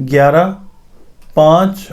11, 5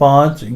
5,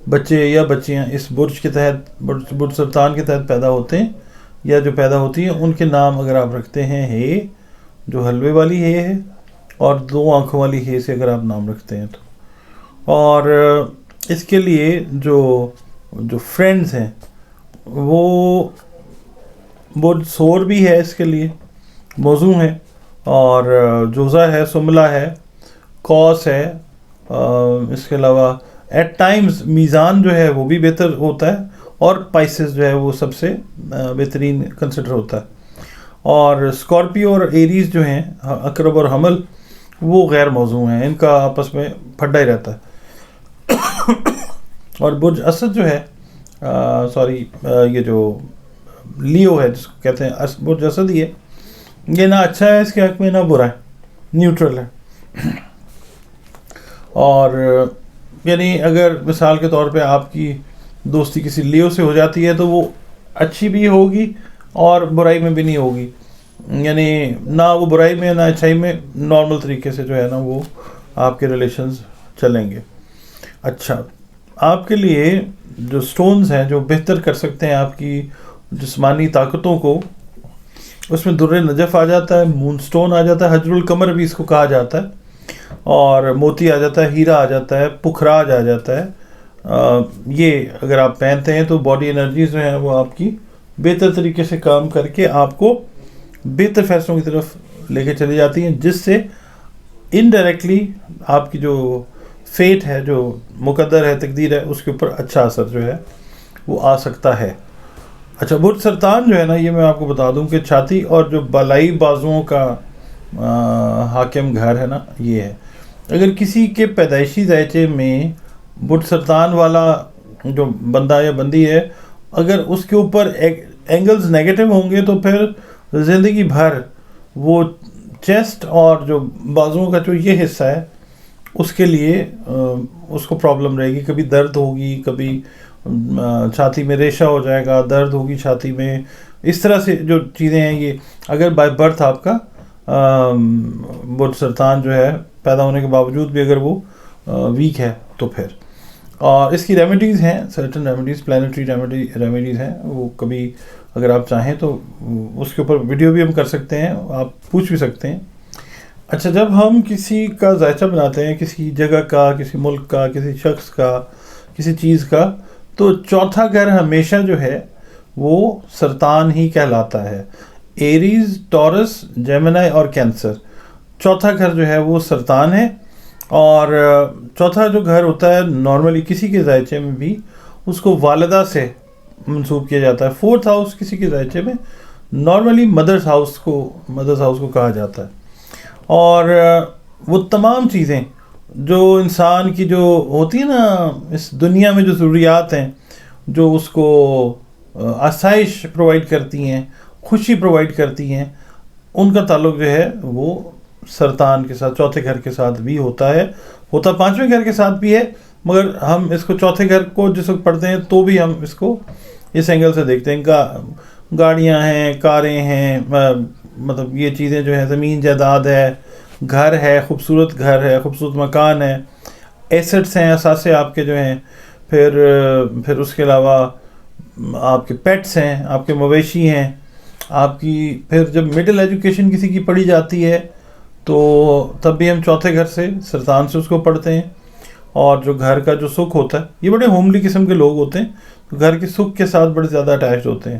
بچے یا بچیاں اس برج کے تحت برج سرطان کے تحت پیدا ہوتے ہیں یا جو پیدا ہوتی ہیں، ان کے نام اگر آپ رکھتے ہیں ہے، جو حلوے والی ہے، اور 2 آنکھوں والی ہے سے اگر آپ نام رکھتے ہیں تو، اور اس کے لیے جو فرینڈز ہیں وہ برج سور بھی ہے اس کے لیے موضوع ہے، اور جوزہ ہے، سملہ ہے، قوس ہے، اس کے علاوہ ایٹ ٹائمز میزان جو ہے وہ بھی بہتر ہوتا ہے، اور پائسز جو ہے وہ سب سے بہترین کنسیڈر ہوتا ہے، اور اسکارپیو اور ایریز جو ہیں، عقرب اور حمل، وہ غیر موضوع ہیں، ان کا آپس میں پھڈا ہی رہتا ہے۔ اور برج اسد جو ہے یہ جو لیو ہے جس کو کہتے ہیں برج اسد، یہ نہ اچھا ہے اس کے حق میں، نہ برا ہے، نیوٹرل ہے۔ اور یعنی اگر مثال کے طور پہ آپ کی دوستی کسی لیو سے ہو جاتی ہے تو وہ اچھی بھی ہوگی اور برائی میں بھی نہیں ہوگی، یعنی نہ وہ برائی میں نہ اچھائی میں، نارمل طریقے سے جو ہے نا وہ آپ کے ریلیشنز چلیں گے۔ اچھا، آپ کے لیے جو سٹونز ہیں جو بہتر کر سکتے ہیں آپ کی جسمانی طاقتوں کو، اس میں در نجف آ جاتا ہے، مون سٹون آ جاتا ہے، حجر القمر بھی اس کو کہا جاتا ہے، اور موتی آ جاتا ہے، ہیرا آ جاتا ہے، پکھراج آ جاتا ہے۔ یہ اگر آپ پہنتے ہیں تو باڈی انرجیز جو ہیں وہ آپ کی بہتر طریقے سے کام کر کے آپ کو بہتر فیصلوں کی طرف لے کے چلی جاتی ہیں، جس سے انڈائریکٹلی آپ کی جو فیٹ ہے، جو مقدر ہے، تقدیر ہے، اس کے اوپر اچھا اثر جو ہے وہ آ سکتا ہے۔ اچھا، برج سرطان جو ہے نا، یہ میں آپ کو بتا دوں کہ چھاتی اور جو بالائی بازوؤں کا حاکم گھر ہے نا، یہ ہے۔ اگر کسی کے پیدائشی ذائچے میں برج سرطان والا جو بندہ یا بندی ہے، اگر اس کے اوپر اینگلز نیگیٹو ہوں گے تو پھر زندگی بھر وہ چیسٹ اور جو بازوؤں کا جو یہ حصہ ہے اس کے لیے اس کو پرابلم رہے گی، کبھی درد ہوگی، کبھی چھاتی میں ریشہ ہو جائے گا، درد ہوگی چھاتی میں، اس طرح سے جو چیزیں ہیں یہ اگر بائی برتھ آپ کا برج سرطان جو ہے پیدا ہونے کے باوجود بھی اگر وہ ویک ہے تو پھر، اور اس کی ریمیڈیز ہیں، سرٹن ریمیڈیز، پلانٹری ریمیڈیز ہیں، وہ کبھی اگر آپ چاہیں تو اس کے اوپر ویڈیو بھی ہم کر سکتے ہیں، آپ پوچھ بھی سکتے ہیں۔ اچھا، جب ہم کسی کا ذائچہ بناتے ہیں، کسی جگہ کا، کسی ملک کا، کسی شخص کا، کسی چیز کا، تو چوتھا گھر ہمیشہ جو ہے وہ سرطان ہی کہلاتا ہے۔ ایریز، ٹورس، جیمنائی اور کینسر، چوتھا گھر جو ہے وہ سرطان ہے، اور چوتھا جو گھر ہوتا ہے نارملی کسی کے ذائچے میں بھی اس کو والدہ سے منسوب کیا جاتا ہے۔ 4th ہاؤس کسی کے ذائچے میں نارملی مدرس ہاؤس کو کہا جاتا ہے، اور وہ تمام چیزیں جو انسان کی جو ہوتی ہیں نا اس دنیا میں، جو ضروریات ہیں، جو اس کو آسائش پرووائڈ کرتی ہیں، خوشی پرووائڈ کرتی ہیں، ان کا تعلق جو ہے وہ سرطان کے ساتھ، چوتھے گھر کے ساتھ بھی ہوتا ہے، ہوتا 5ویں گھر کے ساتھ بھی ہے، مگر ہم اس کو چوتھے گھر کو جس وقت پڑھتے ہیں تو بھی ہم اس کو اس اینگل سے دیکھتے ہیں۔ گاڑیاں ہیں، کاریں ہیں، مطلب یہ چیزیں جو ہیں، زمین جائیداد ہے، گھر ہے، خوبصورت مکان ہے، ایسٹس ہیں، اثاثے آپ کے جو ہیں، پھر اس کے علاوہ آپ کے پیٹس ہیں، آپ کے مویشی ہیں، آپ کی پھر جب مڈل ایجوکیشن کسی کی پڑھی جاتی ہے تو تب بھی ہم چوتھے گھر سے، سرطان سے اس کو پڑھتے ہیں۔ اور جو گھر کا جو سکھ ہوتا ہے، یہ بڑے ہوملی قسم کے لوگ ہوتے ہیں، تو گھر کے سکھ کے ساتھ بڑے زیادہ اٹیچڈ ہوتے ہیں،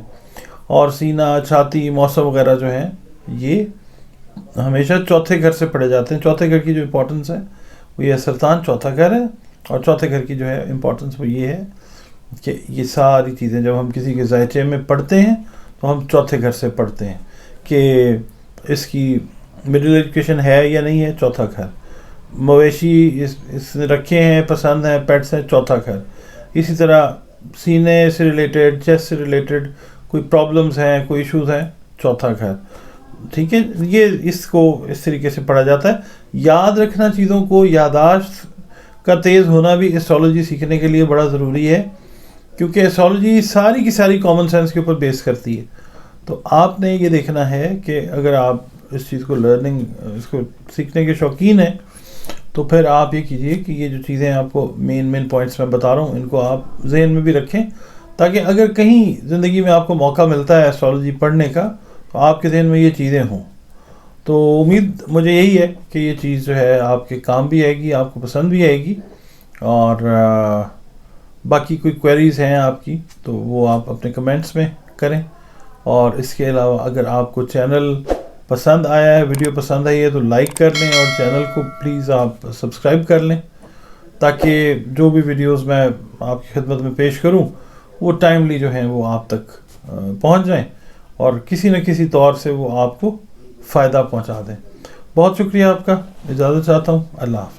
اور سینہ، چھاتی، موسم وغیرہ جو ہیں یہ ہمیشہ چوتھے گھر سے پڑھے جاتے ہیں۔ چوتھے گھر کی جو امپورٹنس ہے وہ یہ سرطان چوتھا گھر ہے، اور چوتھے گھر کی جو ہے امپورٹنس وہ یہ ہے کہ یہ ساری چیزیں جب ہم کسی کے ذائچے میں پڑھتے ہیں تو ہم چوتھے گھر سے پڑھتے ہیں کہ اس کی مڈل ایجوکیشن ہے یا نہیں ہے، چوتھا گھر، مویشی اس نے رکھے ہیں، پسند ہیں، پیٹس ہیں، چوتھا گھر، اسی طرح سینے سے ریلیٹڈ، چیسٹ سے ریلیٹڈ کوئی پرابلمز ہیں، کوئی ایشوز ہیں، چوتھا گھر، ٹھیک ہے۔ یہ اس کو اس طریقے سے پڑھا جاتا ہے۔ یاد رکھنا چیزوں کو، یادداشت کا تیز ہونا بھی ایسٹرالوجی سیکھنے کے لیے بڑا ضروری ہے، کیونکہ ایسٹرالوجی ساری کی ساری کامن سینس کے اوپر بیس کرتی ہے۔ تو آپ نے یہ دیکھنا ہے کہ اگر آپ اس چیز کو اس کو سیکھنے کے شوقین ہیں تو پھر آپ یہ کیجئے کہ یہ جو چیزیں آپ کو مین پوائنٹس میں بتا رہا ہوں ان کو آپ ذہن میں بھی رکھیں، تاکہ اگر کہیں زندگی میں آپ کو موقع ملتا ہے ایسٹرالوجی پڑھنے کا تو آپ کے ذہن میں یہ چیزیں ہوں. تو امید مجھے یہی ہے کہ یہ چیز جو ہے آپ کے کام بھی آئے گی، آپ کو پسند بھی آئے گی. اور باقی کوئی کوئریز ہیں آپ کی تو وہ آپ اپنے کمنٹس میں کریں. اور اس کے علاوہ اگر آپ کو چینل پسند آیا ہے، ویڈیو پسند آئی ہے تو لائک کر لیں، اور چینل کو پلیز آپ سبسکرائب کر لیں، تاکہ جو بھی ویڈیوز میں آپ کی خدمت میں پیش کروں وہ ٹائملی جو ہیں وہ آپ تک پہنچ جائیں، اور کسی نہ کسی طور سے وہ آپ کو فائدہ پہنچا دیں. بہت شکریہ آپ کا، اجازت چاہتا ہوں. اللہ حافظ.